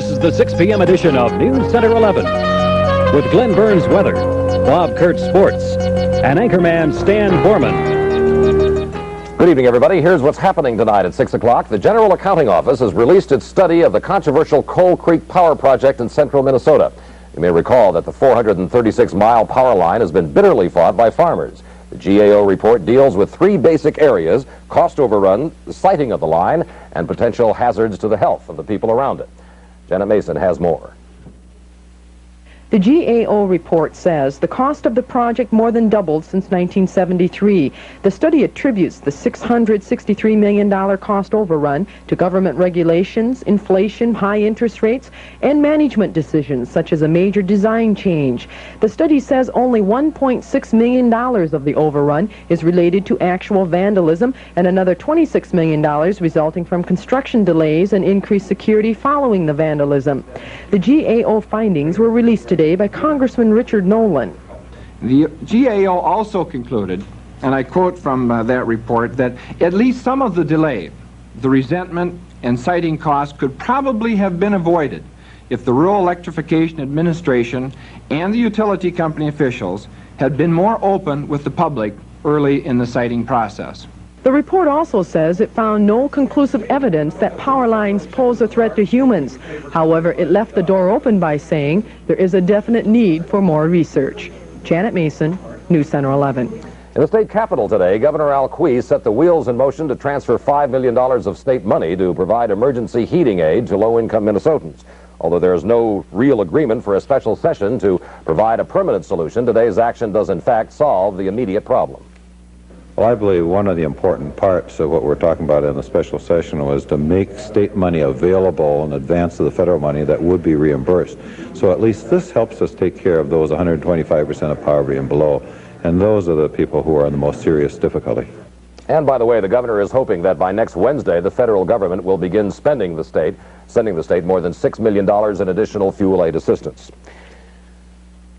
This is the 6 p.m. edition of NewsCenter 11 with Glenn Burns weather, Bob Kurtz Sports, and anchorman Stan Bohrman. Good evening, everybody. Here's what's happening tonight at 6 o'clock. The General Accounting Office has released its study of the controversial Coal Creek Power Project in central Minnesota. You may recall that the 436-mile power line has been bitterly fought by farmers. The GAO report deals with three basic areas: cost overrun, the siting of the line, and potential hazards to the health of the people around it. Janet Mason has more. The GAO report says the cost of the project more than doubled since 1973. The study attributes the $663 million cost overrun to government regulations, inflation, high interest rates, and management decisions such as a major design change. The study says only $1.6 million of the overrun is related to actual vandalism, and another $26 million resulting from construction delays and increased security following the vandalism. The GAO findings were released today by Congressman Richard Nolan. The GAO also concluded, and I quote from that report, that at least some of the delay, the resentment, and siting costs could probably have been avoided if the Rural Electrification Administration and the utility company officials had been more open with the public early in the siting process. The report also says it found no conclusive evidence that power lines pose a threat to humans. However, it left the door open by saying there is a definite need for more research. Janet Mason, NewsCenter 11. In the state capitol today, Governor Al Quie set the wheels in motion to transfer $5 million of state money to provide emergency heating aid to low-income Minnesotans. Although there is no real agreement for a special session to provide a permanent solution, today's action does in fact solve the immediate problem. Well, I believe one of the important parts of what we're talking about in the special session was to make state money available in advance of the federal money that would be reimbursed. So at least this helps us take care of those 125% of poverty and below, and those are the people who are in the most serious difficulty. And by the way, the governor is hoping that by next Wednesday, the federal government will begin sending the state more than $6 million in additional fuel aid assistance.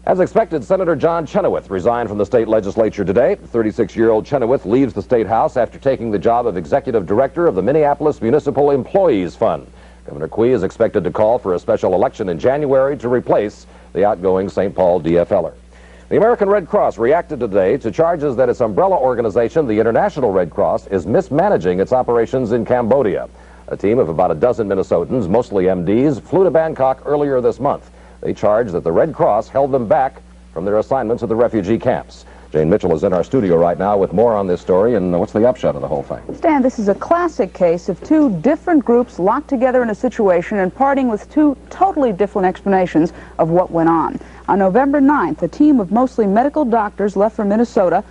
As expected, Senator John Chenoweth resigned from the state legislature today. 36-year-old Chenoweth leaves the state house after taking the job of executive director of the Minneapolis Municipal Employees Fund. Governor Quie is expected to call for a special election in January to replace the outgoing St. Paul DFLer. The American Red Cross reacted today to charges that its umbrella organization, the International Red Cross, is mismanaging its operations in Cambodia. A team of about a dozen Minnesotans, mostly MDs, flew to Bangkok earlier this month. They charge that the Red Cross held them back from their assignments at the refugee camps. Jane Mitchell is in our studio right now with more on this story, and what's the upshot of the whole thing? Stan, this is a classic case of two different groups locked together in a situation and parting with two totally different explanations of what went on. On November 9th, a team of mostly medical doctors left Minnesota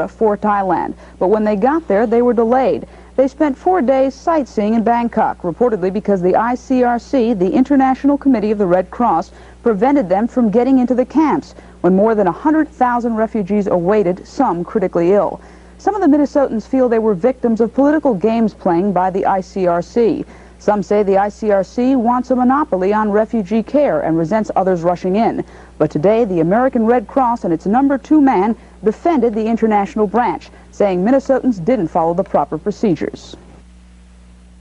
for Thailand. But when they got there, they were delayed. They spent 4 days sightseeing in Bangkok, reportedly because the ICRC, the International Committee of the Red Cross, prevented them from getting into the camps when more than 100,000 refugees awaited, some critically ill. Some of the Minnesotans feel they were victims of political games playing by the ICRC. Some say the ICRC wants a monopoly on refugee care and resents others rushing in. But today, the American Red Cross and its number 2 man defended the international branch, saying Minnesotans didn't follow the proper procedures.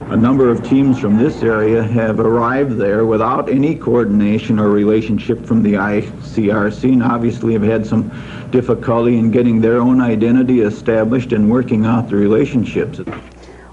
A number of teams from this area have arrived there without any coordination or relationship from the ICRC, and obviously have had some difficulty in getting their own identity established and working out the relationships.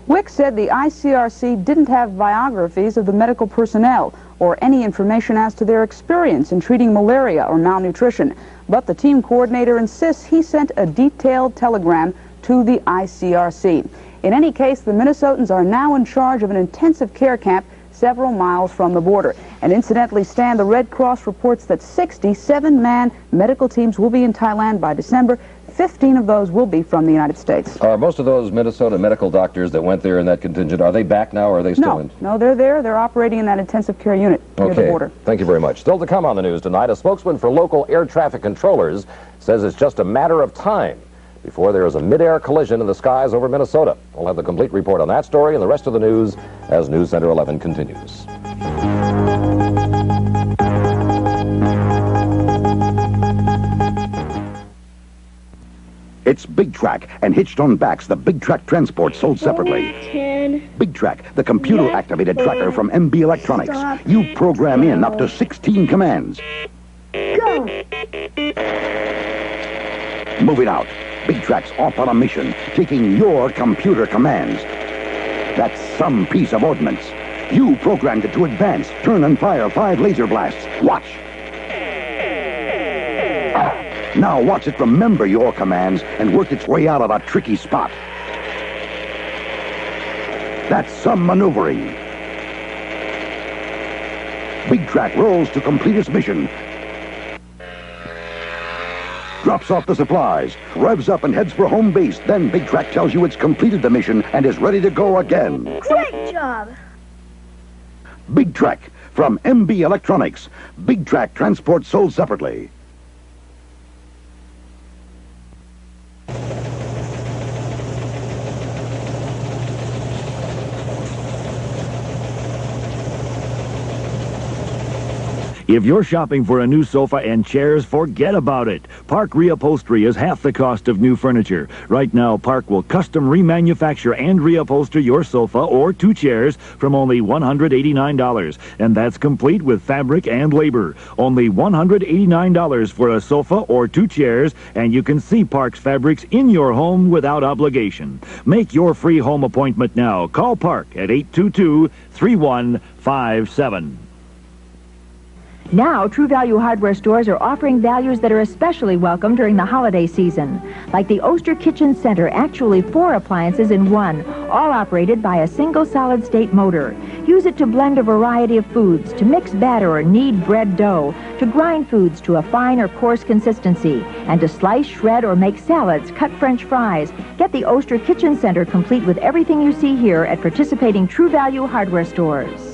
Wick said the ICRC didn't have biographies of the medical personnel or any information as to their experience in treating malaria or malnutrition. But the team coordinator insists he sent a detailed telegram to the ICRC. In any case, the Minnesotans are now in charge of an intensive care camp several miles from the border. And incidentally, Stan, the Red Cross reports that 67-man medical teams will be in Thailand by December. 15 of those will be from the United States. Are most of those Minnesota medical doctors that went there in that contingent, are they back now, or are they still in? No, they're there. They're operating in that intensive care unit near the border. Thank you very much. Still to come on the news tonight, a spokesman for local air traffic controllers says it's just a matter of time before there is a mid-air collision in the skies over Minnesota. We'll have the complete report on that story and the rest of the news as NewsCenter 11 continues. It's Big Track and hitched on backs, the Big Track transport sold separately. 10. Big Track, the computer-activated tracker from MB Electronics. You program in up to 16 commands. Go. Moving out. Big Track's off on a mission, taking your computer commands. That's some piece of ordnance. You programmed it to advance, turn and fire 5 laser blasts. Watch. Now watch it remember your commands and work its way out of a tricky spot. That's some maneuvering. Big Track rolls to complete its mission. Drops off the supplies, revs up and heads for home base. Then Big Track tells you it's completed the mission and is ready to go again. Great job. Big Track from MB Electronics. Big Track transport sold separately. If you're shopping for a new sofa and chairs, forget about it. Park Reupholstery is half the cost of new furniture. Right now, Park will custom remanufacture and reupholster your sofa or 2 chairs from only $189. And that's complete with fabric and labor. Only $189 for a sofa or 2 chairs, and you can see Park's fabrics in your home without obligation. Make your free home appointment now. Call Park at 822-3157. Now, True Value hardware stores are offering values that are especially welcome during the holiday season. Like the Oster Kitchen Center, actually 4 appliances in one, all operated by a single solid-state motor. Use it to blend a variety of foods, to mix batter or knead bread dough, to grind foods to a fine or coarse consistency, and to slice, shred, or make salads, cut French fries. Get the Oster Kitchen Center complete with everything you see here at participating True Value hardware stores.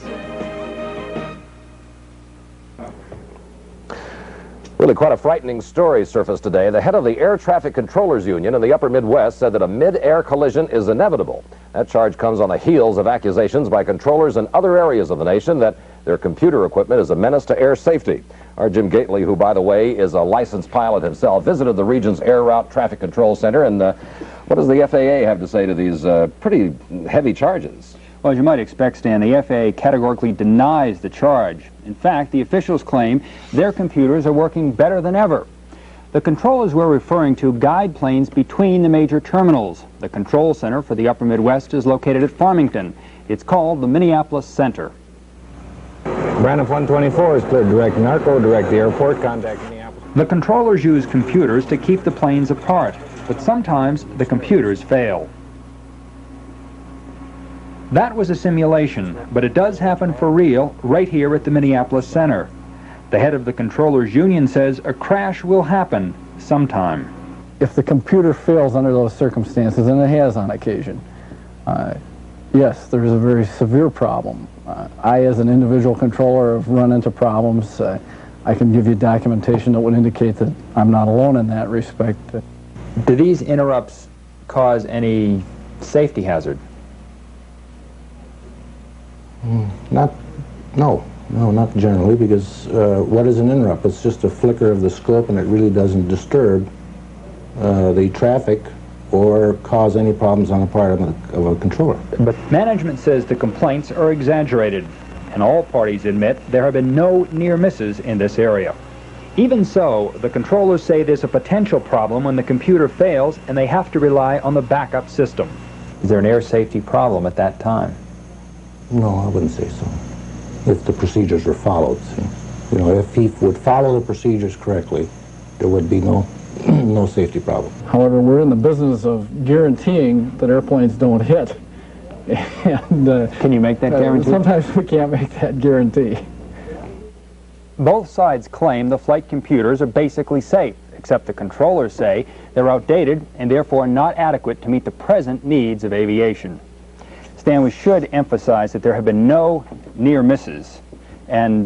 Really quite a frightening story surfaced today. The head of the Air Traffic Controllers Union in the upper Midwest said that a mid-air collision is inevitable. That charge comes on the heels of accusations by controllers in other areas of the nation that their computer equipment is a menace to air safety. Our Jim Gately, who, by the way, is a licensed pilot himself, visited the region's Air Route Traffic Control Center. And what does the FAA have to say to these pretty heavy charges? Well, as you might expect, Stan, the FAA categorically denies the charge. In fact, the officials claim their computers are working better than ever. The controllers we're referring to guide planes between the major terminals. The control center for the upper Midwest is located at Farmington. It's called the Minneapolis Center. Braniff 124 is cleared direct narco, direct the airport, contact Minneapolis. The controllers use computers to keep the planes apart, but sometimes the computers fail. That was a simulation, but it does happen for real right here at the Minneapolis Center. The head of the Controllers Union says a crash will happen sometime. If the computer fails under those circumstances, and it has on occasion, yes, there's a very severe problem. I, as an individual controller, have run into problems. I can give you documentation that would indicate that I'm not alone in that respect. Do these interrupts cause any safety hazard? No, not generally, because what is an interrupt? It's just a flicker of the scope, and it really doesn't disturb the traffic or cause any problems on the part of a controller. But management says the complaints are exaggerated, and all parties admit there have been no near misses in this area. Even so, the controllers say there's a potential problem when the computer fails and they have to rely on the backup system. Is there an air safety problem at that time? No, I wouldn't say so. If the procedures were followed, see. You know, if he would follow the procedures correctly, there would be no safety problem. However, we're in the business of guaranteeing that airplanes don't hit. And, can you make that guarantee? Sometimes we can't make that guarantee. Both sides claim the flight computers are basically safe, except the controllers say they're outdated and therefore not adequate to meet the present needs of aviation. Stan, we should emphasize that there have been no near misses, and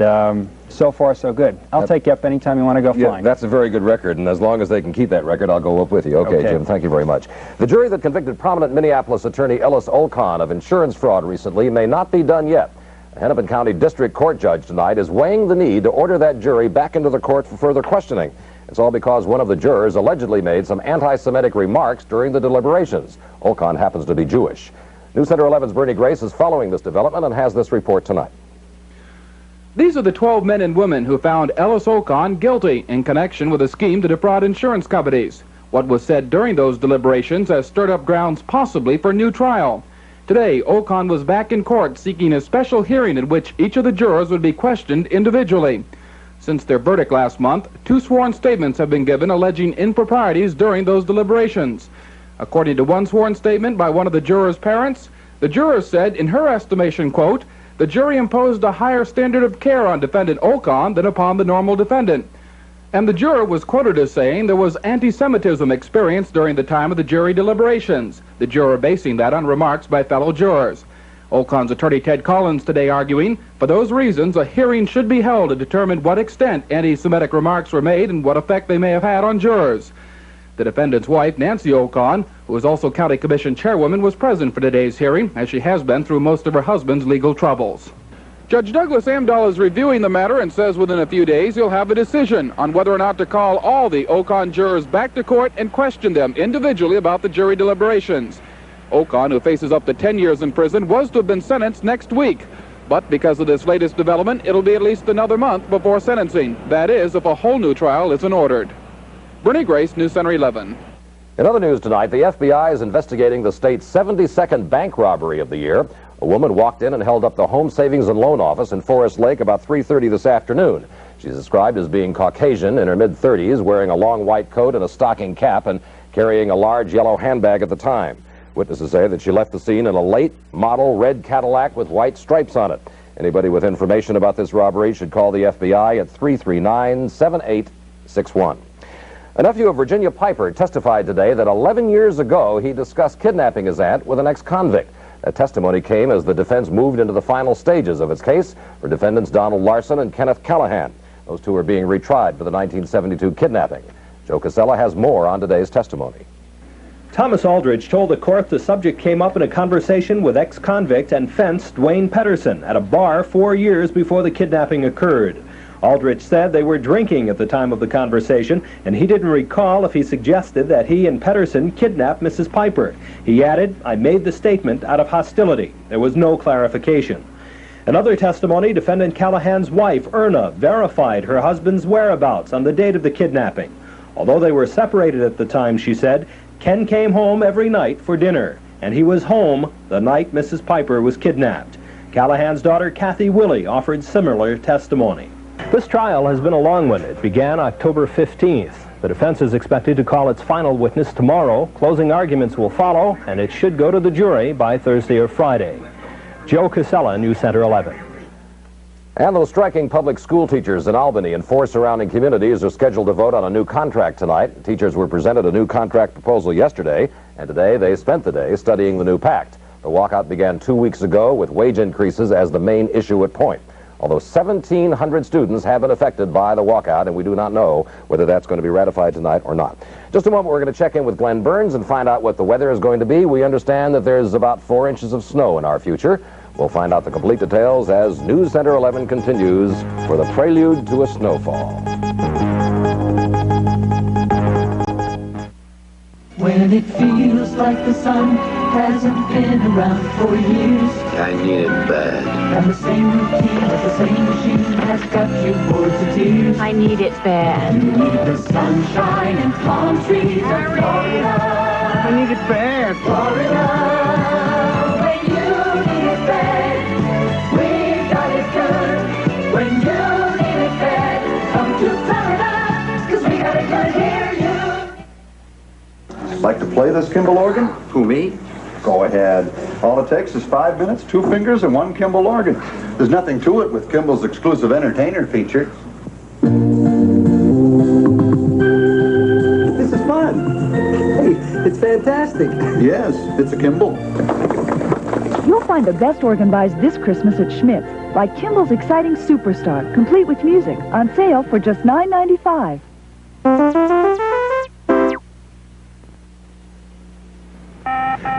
so far so good. I'll take you up anytime you want to go flying. Yeah, that's a very good record, and as long as they can keep that record, I'll go up with you. Okay, Jim, thank you very much. The jury that convicted prominent Minneapolis attorney Ellis Olcon of insurance fraud recently may not be done yet. A Hennepin County District Court judge tonight is weighing the need to order that jury back into the court for further questioning. It's all because one of the jurors allegedly made some anti-Semitic remarks during the deliberations. Ocon happens to be Jewish. NewsCenter 11's Bernie Grace is following this development and has this report tonight. These are the 12 men and women who found Ellis Ocon guilty in connection with a scheme to defraud insurance companies. What was said during those deliberations has stirred up grounds possibly for new trial. Today, Ocon was back in court seeking a special hearing in which each of the jurors would be questioned individually. Since their verdict last month, 2 sworn statements have been given alleging improprieties during those deliberations. According to one sworn statement by one of the jurors' parents, the juror said, in her estimation, quote, the jury imposed a higher standard of care on defendant Ocon than upon the normal defendant. And the juror was quoted as saying there was anti-Semitism experienced during the time of the jury deliberations, the juror basing that on remarks by fellow jurors. Ocon's attorney Ted Collins today arguing, for those reasons, a hearing should be held to determine what extent anti-Semitic remarks were made and what effect they may have had on jurors. The defendant's wife, Nancy Ocon, who is also County Commission chairwoman, was present for today's hearing, as she has been through most of her husband's legal troubles. Judge Douglas Amdahl is reviewing the matter and says within a few days he'll have a decision on whether or not to call all the Ocon jurors back to court and question them individually about the jury deliberations. Ocon, who faces up to 10 years in prison, was to have been sentenced next week. But because of this latest development, it'll be at least another month before sentencing. That is, if a whole new trial isn't ordered. Bernie Grace, NewsCenter 11. In other news tonight, the FBI is investigating the state's 72nd bank robbery of the year. A woman walked in and held up the Home Savings and Loan Office in Forest Lake about 3:30 this afternoon. She's described as being Caucasian, in her mid-30s, wearing a long white coat and a stocking cap and carrying a large yellow handbag at the time. Witnesses say that she left the scene in a late model red Cadillac with white stripes on it. Anybody with information about this robbery should call the FBI at 339-7861. A nephew of Virginia Piper testified today that 11 years ago he discussed kidnapping his aunt with an ex-convict. That testimony came as the defense moved into the final stages of its case for defendants Donald Larson and Kenneth Callahan. Those two are being retried for the 1972 kidnapping. Joe Casella has more on today's testimony. Thomas Aldrich told the court the subject came up in a conversation with ex-convict and fence Dwayne Pedersen at a bar 4 years before the kidnapping occurred. Aldrich said they were drinking at the time of the conversation, and he didn't recall if he suggested that he and Pedersen kidnap Mrs. Piper. He added, I made the statement out of hostility. There was no clarification. In other testimony, defendant Callahan's wife, Erna, verified her husband's whereabouts on the date of the kidnapping. Although they were separated at the time, she said, Ken came home every night for dinner, and he was home the night Mrs. Piper was kidnapped. Callahan's daughter, Kathy Willey, offered similar testimony. This trial has been a long one. It began October 15th. The defense is expected to call its final witness tomorrow. Closing arguments will follow, and it should go to the jury by Thursday or Friday. Joe Casella, NewsCenter 11. And those striking public school teachers in Albany and 4 surrounding communities are scheduled to vote on a new contract tonight. Teachers were presented a new contract proposal yesterday, and today they spent the day studying the new pact. The walkout began 2 weeks ago with wage increases as the main issue at point. Although 1,700 students have been affected by the walkout, and we do not know whether that's going to be ratified tonight or not. Just a moment, we're going to check in with Glenn Burns and find out what the weather is going to be. We understand that there's about 4 inches of snow in our future. We'll find out the complete details as NewsCenter 11 continues for the prelude to a snowfall. When it feels like the sun hasn't been around for years, I need it bad. And the same routine with the same machine has got you bored to tears. I need it bad. You need the sunshine and palm trees of Florida. I need it bad. Florida. When you need it bad, we got it good. When you need it bad, come to Florida, 'cause we got it good here. Like to play this Kimball organ? Who, me? Go ahead. All it takes is 5 minutes, 2 fingers, and 1 Kimball organ. There's nothing to it with Kimball's exclusive entertainer feature. This is fun. Hey, it's fantastic. Yes, it's a Kimball. You'll find the best organ buys this Christmas at Schmidt's, like Kimball's exciting Superstar, complete with music, on sale for just $9.95.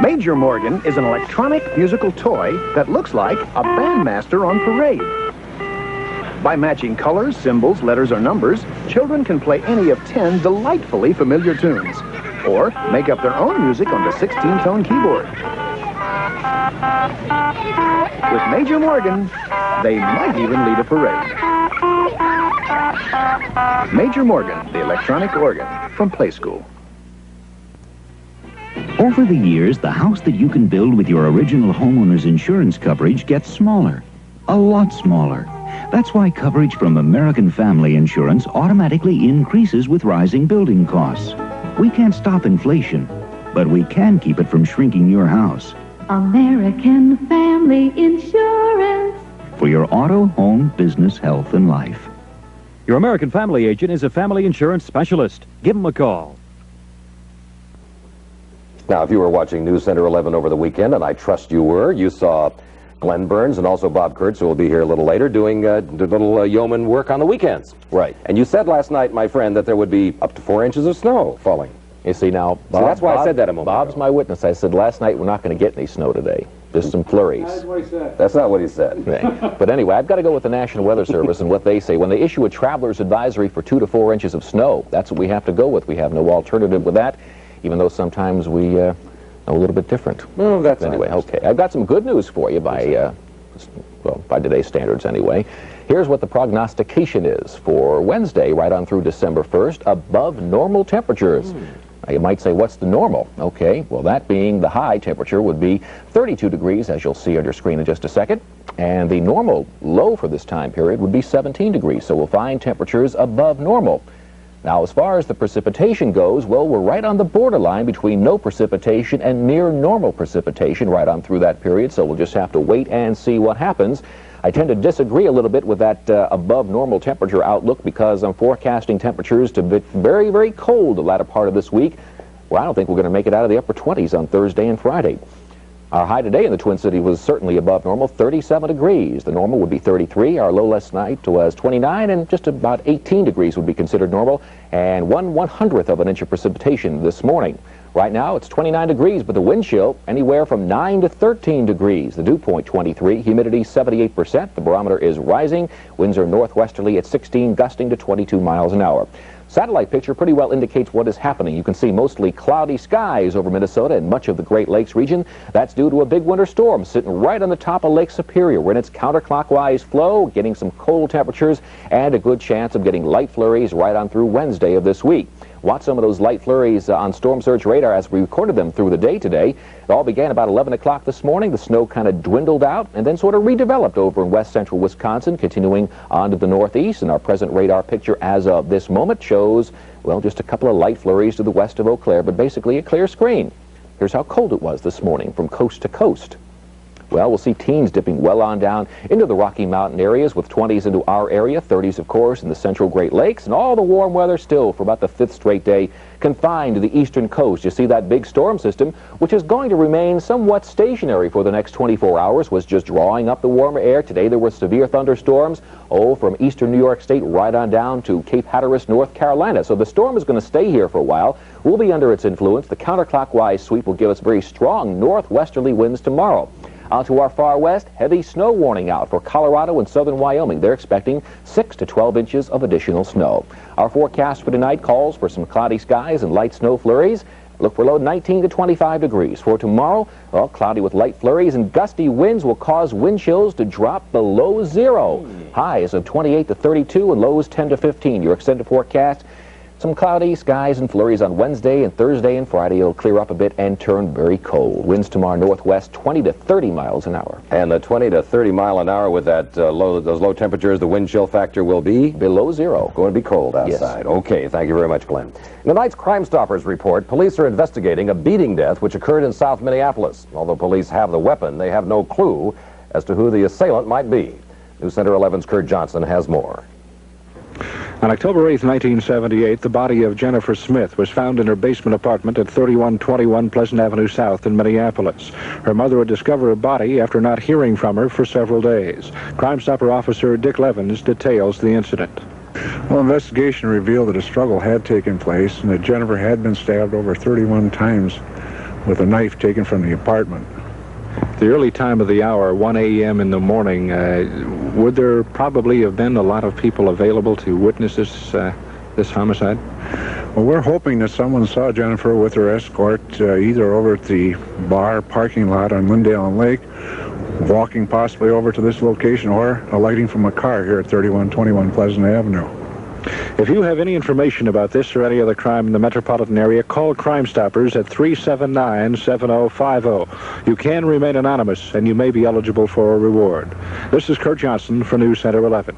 Major Morgan is an electronic musical toy that looks like a bandmaster on parade. By matching colors, symbols, letters, or numbers, children can play any of 10 delightfully familiar tunes, or make up their own music on the 16-tone keyboard. With Major Morgan, they might even lead a parade. Major Morgan, the electronic organ, from Play School. Over the years, the house that you can build with your original homeowner's insurance coverage gets smaller. A lot smaller. That's why coverage from American Family Insurance automatically increases with rising building costs. We can't stop inflation, but we can keep it from shrinking your house. American Family Insurance. For your auto, home, business, health, and life. Your American Family agent is a family insurance specialist. Give him a call. Now, if you were watching News Center 11 over the weekend, and I trust you were, you saw Glenn Burns and also Bob Kurtz, who will be here a little later, doing little yeoman work on the weekends. Right. And you said last night, my friend, that there would be up to 4 inches of snow falling. You see, now, Bob, that's why I said that a moment Bob's ago. my witness. I said last night we're not going to get any snow today. Just some flurries. That's what he said. That's not what he said. Okay. But anyway, I've got to go with the National Weather Service and what they say. When they issue a traveler's advisory for 2 to 4 inches of snow, that's what we have to go with. We have no alternative with that, even though sometimes we know a little bit different. Well, that's anyway, okay. I've got some good news for you by today's standards anyway. Here's what the prognostication is for Wednesday right on through December 1st, above normal temperatures. Now, you might say, what's the normal? Okay, well, that being the high temperature would be 32 degrees, as you'll see on your screen in just a second. And the normal low for this time period would be 17 degrees, so we'll find temperatures above normal. Now, as far as the precipitation goes, well, we're right on the borderline between no precipitation and near normal precipitation right on through that period, so we'll just have to wait and see what happens. I tend to disagree a little bit with that above normal temperature outlook because I'm forecasting temperatures to be very, very cold the latter part of this week. Well, I don't think we're going to make it out of the upper 20s on Thursday and Friday. Our high today in the Twin Cities was certainly above normal, 37 degrees. The normal would be 33. Our low last night was 29, and just about 18 degrees would be considered normal, and 1/100th of an inch of precipitation this morning. Right now, it's 29 degrees, but the wind chill anywhere from 9 to 13 degrees. The dew point 23, humidity 78%. The barometer is rising. Winds are northwesterly at 16, gusting to 22 miles an hour. Satellite picture pretty well indicates what is happening. You can see mostly cloudy skies over Minnesota and much of the Great Lakes region. That's due to a big winter storm sitting right on the top of Lake Superior. We're in its counterclockwise flow, getting some cold temperatures and a good chance of getting light flurries right on through Wednesday of this week. Watch some of those light flurries on Storm Surge radar as we recorded them through the day today. It all began about 11 o'clock this morning. The snow kind of dwindled out and then sort of redeveloped over in west central Wisconsin, continuing on to the northeast. And our present radar picture as of this moment shows, well, just a couple of light flurries to the west of Eau Claire, but basically a clear screen. Here's how cold it was this morning from coast to coast. Well, we'll see teens dipping well on down into the Rocky Mountain areas with 20s into our area, 30s, of course, in the central Great Lakes, and all the warm weather still for about the 5th straight day confined to the eastern coast. You see that big storm system, which is going to remain somewhat stationary for the next 24 hours, was just drawing up the warmer air. Today there were severe thunderstorms, from eastern New York State right on down to Cape Hatteras, North Carolina. So the storm is going to stay here for a while. We'll be under its influence. The counterclockwise sweep will give us very strong northwesterly winds tomorrow. Out to our far west, heavy snow warning out for Colorado and southern Wyoming. They're expecting 6 to 12 inches of additional snow. Our forecast for tonight calls for some cloudy skies and light snow flurries. Look for low 19 to 25 degrees. For tomorrow, well, cloudy with light flurries and gusty winds will cause wind chills to drop below zero. Highs of 28 to 32 and lows 10 to 15. Your extended forecast. Some cloudy skies and flurries on Wednesday and Thursday and Friday. It'll clear up a bit and turn very cold. Winds tomorrow northwest 20 to 30 miles an hour. And the 20 to 30 mile an hour with that those low temperatures, the wind chill factor will be below zero. Going to be cold outside. Yes. Okay, thank you very much, Glenn. In tonight's Crime Stoppers report, police are investigating a beating death which occurred in South Minneapolis. Although police have the weapon, they have no clue as to who the assailant might be. News Center 11's Kurt Johnson has more. On October 8, 1978, the body of Jennifer Smith was found in her basement apartment at 3121 Pleasant Avenue South in Minneapolis. Her mother would discover her body after not hearing from her for several days. Crime Stopper Officer Dick Levins details the incident. Well, investigation revealed that a struggle had taken place and that Jennifer had been stabbed over 31 times with a knife taken from the apartment. The early time of the hour, 1 a.m. in the morning, would there probably have been a lot of people available to witness this homicide? Well, we're hoping that someone saw Jennifer with her escort either over at the bar parking lot on Lindale and Lake, walking possibly over to this location, or alighting from a car here at 3121 Pleasant Avenue. If you have any information about this or any other crime in the metropolitan area, call Crime Stoppers at 379-7050. You can remain anonymous, and you may be eligible for a reward. This is Kurt Johnson for NewsCenter 11.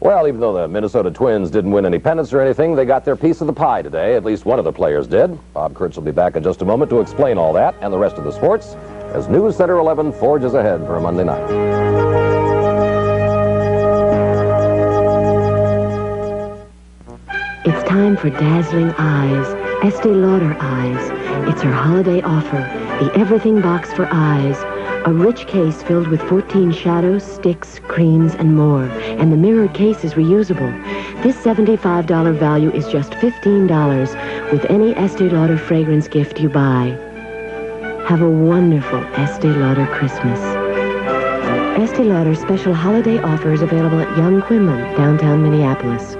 Well, even though the Minnesota Twins didn't win any pennants or anything, they got their piece of the pie today. At least one of the players did. Bob Kurtz will be back in just a moment to explain all that and the rest of the sports as NewsCenter 11 forges ahead for a Monday night. It's time for dazzling eyes, Estee Lauder eyes. It's her holiday offer, the Everything Box for Eyes. A rich case filled with 14 shadows, sticks, creams, and more. And the mirrored case is reusable. This $75 value is just $15 with any Estee Lauder fragrance gift you buy. Have a wonderful Estee Lauder Christmas. Estee Lauder special holiday offers available at Young Quinlan, downtown Minneapolis.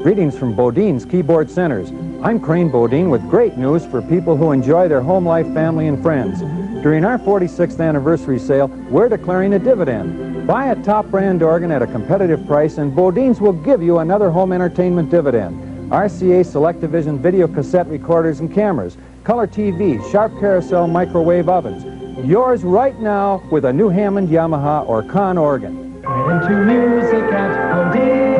Greetings from Bodine's Keyboard Centers. I'm Crane Bodine with great news for people who enjoy their home life, family, and friends. During our 46th anniversary sale, we're declaring a dividend. Buy a top brand organ at a competitive price and Bodine's will give you another home entertainment dividend. RCA Select-Division video cassette recorders and cameras, color TV, sharp carousel microwave ovens. Yours right now with a new Hammond, Yamaha, or Conn organ. Into music at Bodine.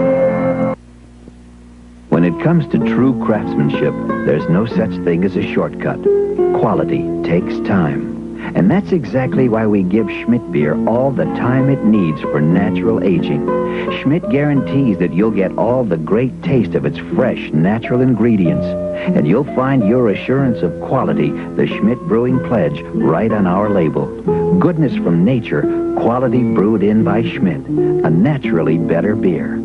When it comes to true craftsmanship, there's no such thing as a shortcut. Quality takes time. And that's exactly why we give Schmidt beer all the time it needs for natural aging. Schmidt guarantees that you'll get all the great taste of its fresh, natural ingredients. And you'll find your assurance of quality, the Schmidt Brewing Pledge, right on our label. Goodness from nature, quality brewed in by Schmidt. A naturally better beer.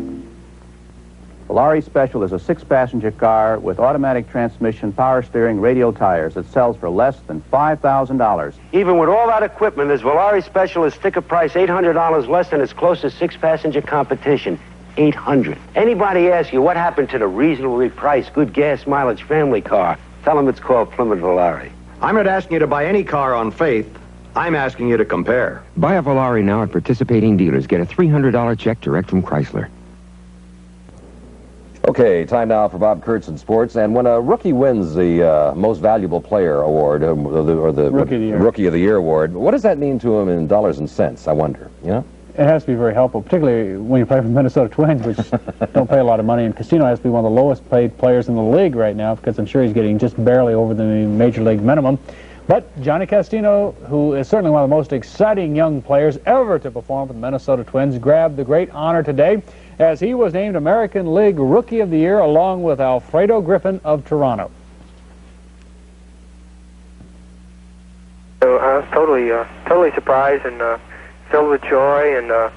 Volare Special is a 6-passenger car with automatic transmission, power steering, radial tires that sells for less than $5,000. Even with all that equipment, this Volare Special is sticker price $800 less than its closest 6-passenger competition. $800. Anybody asks you what happened to the reasonably priced, good gas mileage family car, tell them it's called Plymouth Volare. I'm not asking you to buy any car on faith. I'm asking you to compare. Buy a Volare now at participating dealers. Get a $300 check direct from Chrysler. Okay, time now for Bob Kurtz Sports. And when a rookie wins the Most Valuable Player Award, or the Rookie of the Year Award, what does that mean to him in dollars and cents, I wonder, you know? It has to be very helpful, particularly when you play for the Minnesota Twins, which don't pay a lot of money. And Casino has to be one of the lowest paid players in the league right now, because I'm sure he's getting just barely over the major league minimum. But Johnny Castino, who is certainly one of the most exciting young players ever to perform for the Minnesota Twins, grabbed the great honor today as he was named American League Rookie of the Year along with Alfredo Griffin of Toronto. So I was totally surprised and filled with joy and a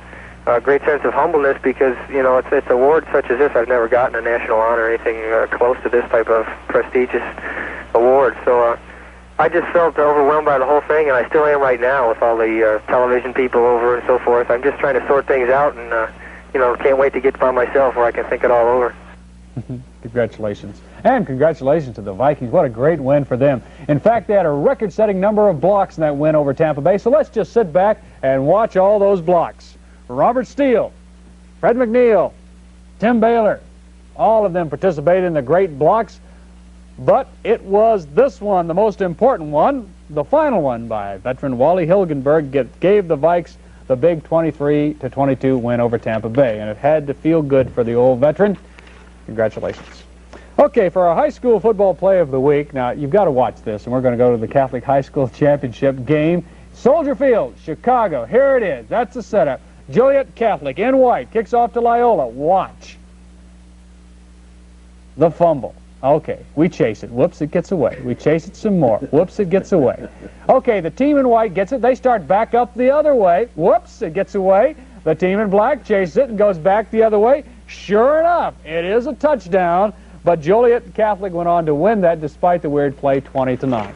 great sense of humbleness because, you know, it's awards such as this. I've never gotten a national honor or anything close to this type of prestigious award. So I just felt overwhelmed by the whole thing, and I still am right now with all the television people over and so forth. I'm just trying to sort things out and, you know, can't wait to get by myself where I can think it all over. Congratulations. And congratulations to the Vikings. What a great win for them. In fact, they had a record-setting number of blocks in that win over Tampa Bay, so let's just sit back and watch all those blocks. Robert Steele, Fred McNeil, Tim Baylor, all of them participated in the great blocks, but it was this one, the most important one, the final one by veteran Wally Hilgenberg, gave the Vikes the big 23-22 win over Tampa Bay, and it had to feel good for the old veteran. Congratulations. Okay, for our high school football play of the week, now you've got to watch this, and we're going to go to the Catholic High School Championship game. Soldier Field, Chicago. Here it is. That's the setup. Joliet Catholic in white kicks off to Loyola. Watch. The fumble. Okay, we chase it. Whoops, it gets away. We chase it some more. Whoops, it gets away. Okay, the team in white gets it. They start back up the other way. Whoops, it gets away. The team in black chases it and goes back the other way. Sure enough, it is a touchdown, but Joliet Catholic went on to win that despite the weird play 20-9.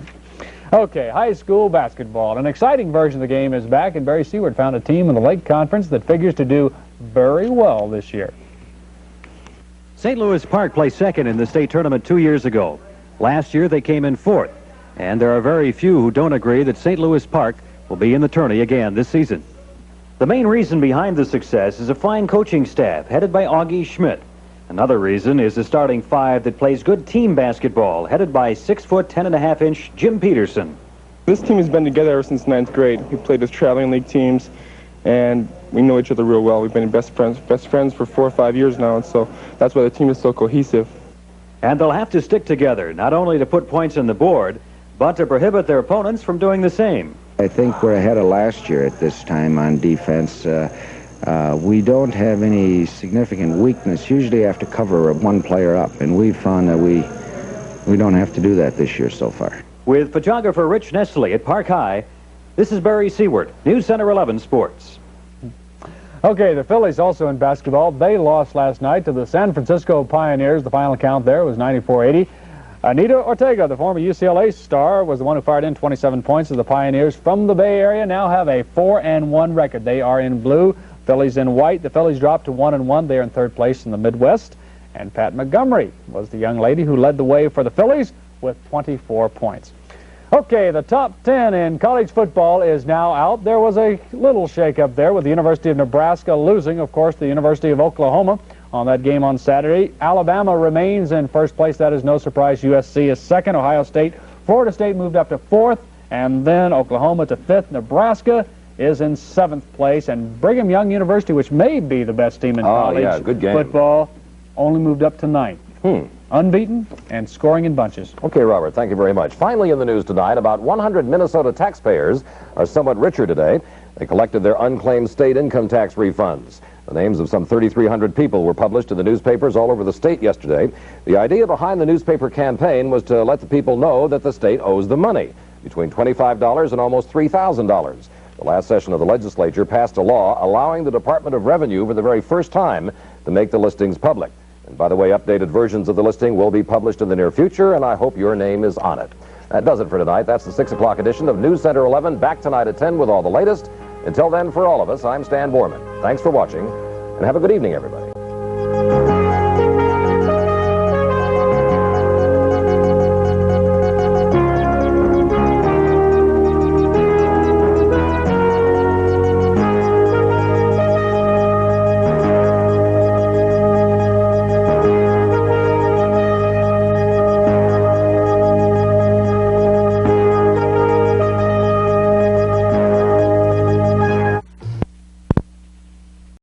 Okay, high school basketball. An exciting version of the game is back, and Barry Seward found a team in the Lake Conference that figures to do very well this year. St. Louis Park placed second in the state tournament 2 years ago. Last year they came in fourth, and there are very few who don't agree that St. Louis Park will be in the tourney again this season. The main reason behind the success is a fine coaching staff headed by Augie Schmidt. Another reason is the starting five that plays good team basketball, headed by 6 foot 10.5-inch Jim Peterson. This team has been together ever since 9th grade. We played as traveling league teams, and we know each other real well. We've been best friends for 4 or 5 years now, and so that's why the team is so cohesive. And they'll have to stick together, not only to put points on the board, but to prohibit their opponents from doing the same. I think we're ahead of last year at this time on defense. We don't have any significant weakness. Usually have to cover one player up, and we've found that we don't have to do that this year so far. With photographer Rich Nestle at Park High, this is Barry Seward, NewsCenter 11 Sports. Okay, the Phillies also in basketball. They lost last night to the San Francisco Pioneers. The final count there was 94-80. Anita Ortega, the former UCLA star, was the one who fired in 27 points as the Pioneers from the Bay Area now have a 4-1 record. They are in blue, Phillies in white. The Phillies dropped to 1-1. They are in third place in the Midwest. And Pat Montgomery was the young lady who led the way for the Phillies with 24 points. Okay, the top 10 in college football is now out. There was a little shake-up there with the University of Nebraska losing, of course, the University of Oklahoma on that game on Saturday. Alabama remains in first place. That is no surprise. USC is second. Ohio State. Florida State moved up to fourth, and then Oklahoma to fifth. Nebraska is in seventh place, and Brigham Young University, which may be the best team in college good game. football, only moved up to ninth. Unbeaten and scoring in bunches. Okay, Robert, thank you very much. Finally in the news tonight, about 100 Minnesota taxpayers are somewhat richer today. They collected their unclaimed state income tax refunds. The names of some 3,300 people were published in the newspapers all over the state yesterday. The idea behind the newspaper campaign was to let the people know that the state owes them money, between $25 and almost $3,000. The last session of the legislature passed a law allowing the Department of Revenue for the very first time to make the listings public. And by the way, updated versions of the listing will be published in the near future, and I hope your name is on it. That does it for tonight. That's the 6 o'clock edition of NewsCenter 11, back tonight at 10 with all the latest. Until then, for all of us, I'm Stan Bohrman. Thanks for watching, and have a good evening, everybody.